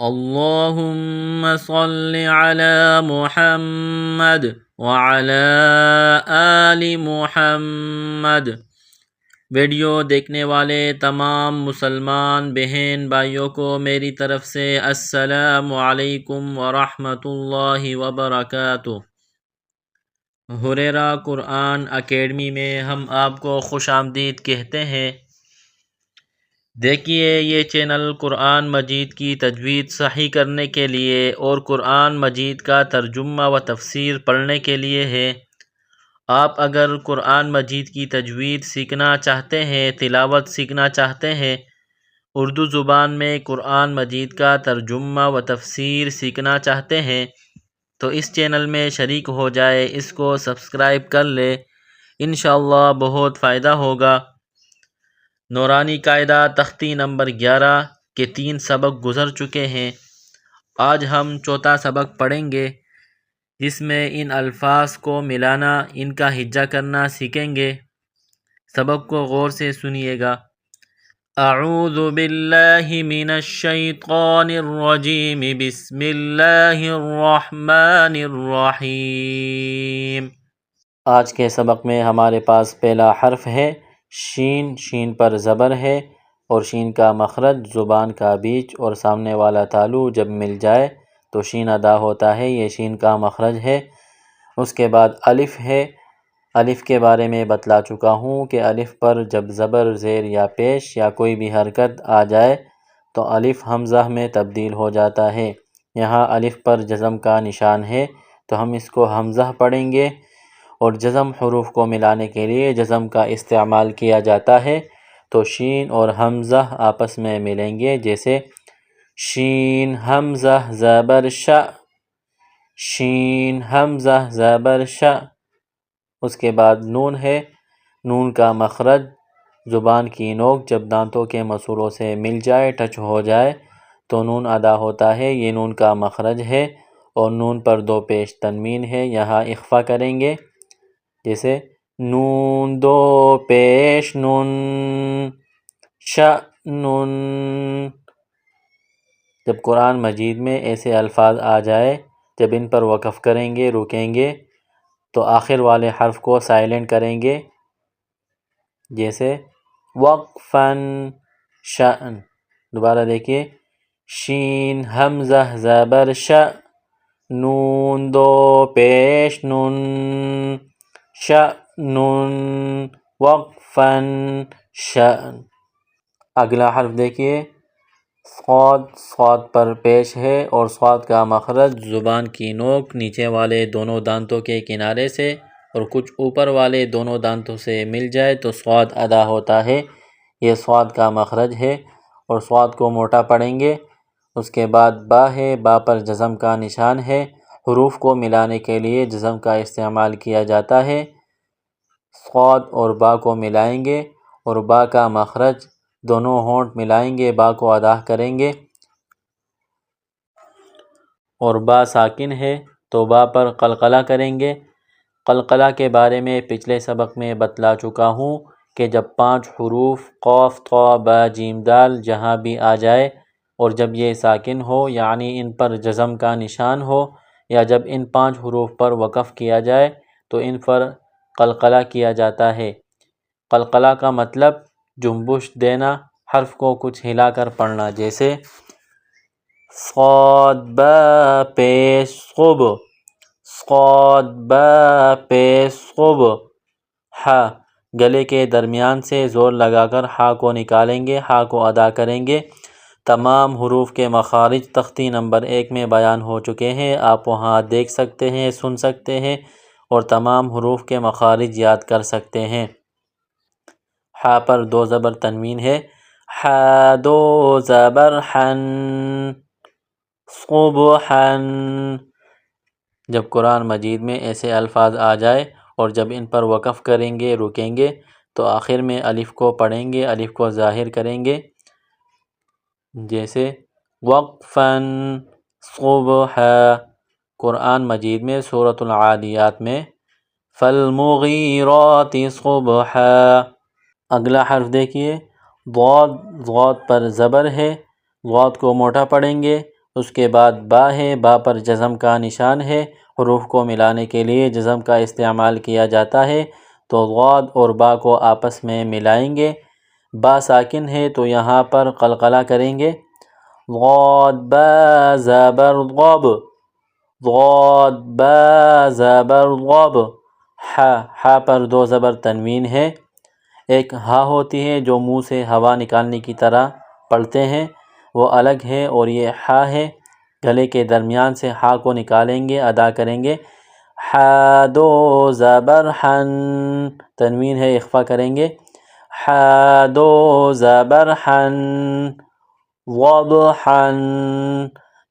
اللہم صل علی محمد وعلی آل محمد۔ ویڈیو دیکھنے والے تمام مسلمان بہن بھائیوں کو میری طرف سے السلام علیکم ورحمۃ اللہ وبرکاتہ۔ ہریرہ قرآن اکیڈمی میں ہم آپ کو خوش آمدید کہتے ہیں۔ دیکھیے، یہ چینل قرآن مجید کی تجوید صحیح کرنے کے لیے اور قرآن مجید کا ترجمہ و تفسیر پڑھنے کے لیے ہے۔ آپ اگر قرآن مجید کی تجوید سیکھنا چاہتے ہیں، تلاوت سیکھنا چاہتے ہیں، اردو زبان میں قرآن مجید کا ترجمہ و تفسیر سیکھنا چاہتے ہیں تو اس چینل میں شریک ہو جائے، اس کو سبسکرائب کر لے، انشاءاللہ بہت فائدہ ہوگا۔ نورانی قاعدہ تختی نمبر 11 کے 3 سبق گزر چکے ہیں۔ آج ہم چوتھا سبق پڑھیں گے، جس میں ان الفاظ کو ملانا، ان کا ہجا کرنا سیکھیں گے۔ سبق کو غور سے سنیے گا۔ اعوذ باللہ من الشیطان الرجیم، بسم اللہ الرحمن الرحیم۔ آج کے سبق میں ہمارے پاس پہلا حرف ہے شین۔ شین پر زبر ہے اور شین کا مخرج زبان کا بیچ اور سامنے والا تالو جب مل جائے تو شین ادا ہوتا ہے، یہ شین کا مخرج ہے۔ اس کے بعد الف ہے۔ الف کے بارے میں بتلا چکا ہوں کہ الف پر جب زبر، زیر یا پیش یا کوئی بھی حرکت آ جائے تو الف حمزہ میں تبدیل ہو جاتا ہے۔ یہاں الف پر جزم کا نشان ہے تو ہم اس کو حمزہ پڑھیں گے، اور جزم حروف کو ملانے کے لیے جزم کا استعمال کیا جاتا ہے تو شین اور حمزہ آپس میں ملیں گے، جیسے شین حمزہ زبر ش، شین حمزہ زبر ش۔ اس کے بعد نون ہے۔ نون کا مخرج زبان کی نوک جب دانتوں کے مسوروں سے مل جائے، ٹچ ہو جائے تو نون ادا ہوتا ہے، یہ نون کا مخرج ہے، اور نون پر 2 پیش تنوین ہے، یہاں اخفا کریں گے، جیسے نون 2 پیش نون، ش نون۔ جب قرآن مجید میں ایسے الفاظ آ جائے، جب ان پر وقف کریں گے، رکیں گے تو آخر والے حرف کو سائلنٹ کریں گے، جیسے وقفاً شأن۔ دوبارہ دیکھیے، شین حمزہ زبر ش، نون 2 پیش نون، ش نون، وقفاً شأن۔ اگلا حرف دیکھیے، صاد۔ صاد پر پیش ہے اور صاد کا مخرج زبان کی نوک نیچے والے دونوں دانتوں کے کنارے سے اور کچھ اوپر والے دونوں دانتوں سے مل جائے تو صاد ادا ہوتا ہے، یہ صاد کا مخرج ہے، اور صاد کو موٹا پڑھیں گے۔ اس کے بعد با ہے۔ با پر جزم کا نشان ہے، حروف کو ملانے کے لیے جزم کا استعمال کیا جاتا ہے۔ صاد اور با کو ملائیں گے اور با کا مخرج دونوں ہونٹ ملائیں گے، با کو ادا کریں گے، اور با ساکن ہے تو با پر قلقلہ کریں گے۔ قلقلہ کے بارے میں پچھلے سبق میں بتلا چکا ہوں کہ جب 5 حروف قاف، طا، با، جیم، دال جہاں بھی آ جائے اور جب یہ ساکن ہو، یعنی ان پر جزم کا نشان ہو، یا جب ان 5 حروف پر وقف کیا جائے تو ان پر قلقلہ کیا جاتا ہے۔ قلقلہ کا مطلب جنبش دینا، حرف کو کچھ ہلا کر پڑھنا، جیسے صاد با پیش صب، صاد با پیش صب۔ ح، گلے کے درمیان سے زور لگا کر ح کو نکالیں گے، ح کو ادا کریں گے۔ تمام حروف کے مخارج تختی نمبر 1 میں بیان ہو چکے ہیں، آپ وہاں دیکھ سکتے ہیں، سن سکتے ہیں اور تمام حروف کے مخارج یاد کر سکتے ہیں۔ ح پر 2 زبر تنوین ہے، ح 2 زبر حن، صبحن۔ جب قرآن مجید میں ایسے الفاظ آ جائے اور جب ان پر وقف کریں گے، رکیں گے تو آخر میں الف کو پڑھیں گے، الف کو ظاہر کریں گے، جیسے وقفاً صبحا۔ قرآن مجید میں سورۃ العادیات میں فالمغیرات صبحا۔ اگلا حرف دیکھیے، ضاد۔ ضاد پر زبر ہے، ضاد کو موٹا پڑھیں گے، اس کے بعد با ہے، با پر جزم کا نشان ہے، حروف کو ملانے کے لیے جزم کا استعمال کیا جاتا ہے، تو غاد اور با کو آپس میں ملائیں گے۔ با ساکن ہے تو یہاں پر قلقلہ کریں گے، غاد با زبر غب، غاد با زبر غب۔ ہا پر دو زبر تنوین ہے، ایک ہا ہوتی ہے جو منہ سے ہوا نکالنے کی طرح پڑھتے ہیں، وہ الگ ہے، اور یہ ہا ہے، گلے کے درمیان سے ہا کو نکالیں گے، ادا کریں گے۔ ہا دو زبر حن، تنوین ہے، اخفا کریں گے، ہا دو زبر حن، وضحن۔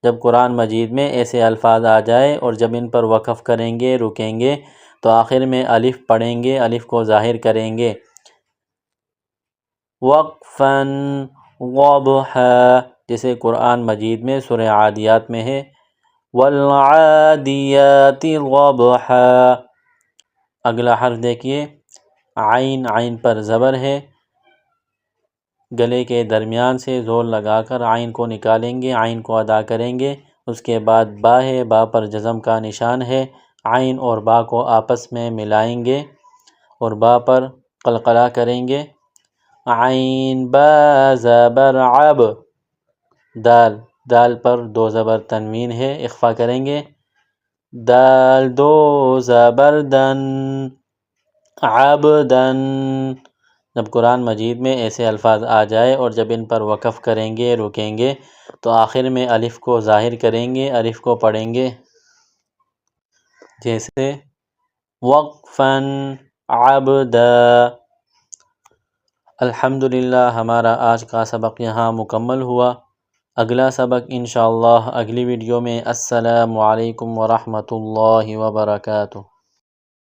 جب قرآن مجید میں ایسے الفاظ آ جائے اور جب ان پر وقف کریں گے، رکیں گے، تو آخر میں الف پڑھیں گے، الف کو ظاہر کریں گے، وقفاً وضحا، جیسے قرآن مجید میں سورہ عادیات میں ہے، والعادیات ضبحا۔ اگلا حرف دیکھیے، عین، عین پر زبر ہے، گلے کے درمیان سے زور لگا کر عین کو نکالیں گے، عین کو ادا کریں گے۔ اس کے بعد با ہے، با پر جزم کا نشان ہے، عین اور با کو آپس میں ملائیں گے اور با پر قلقلہ کریں گے، عین با زبر عب۔ دال، دال پر دو زبر تنوین ہے، اخفا کریں گے، دال دو زبر دن، عبدن۔ جب قرآن مجید میں ایسے الفاظ آ جائے اور جب ان پر وقف کریں گے، رکیں گے، تو آخر میں الف کو ظاہر کریں گے، الف کو پڑھیں گے، جیسے وقفاً عبدا۔ الحمدللہ، ہمارا آج کا سبق یہاں مکمل ہوا۔ اگلا سبق انشاءاللہ اگلی ویڈیو میں۔ السلام علیکم ورحمۃ اللہ وبرکاتہ۔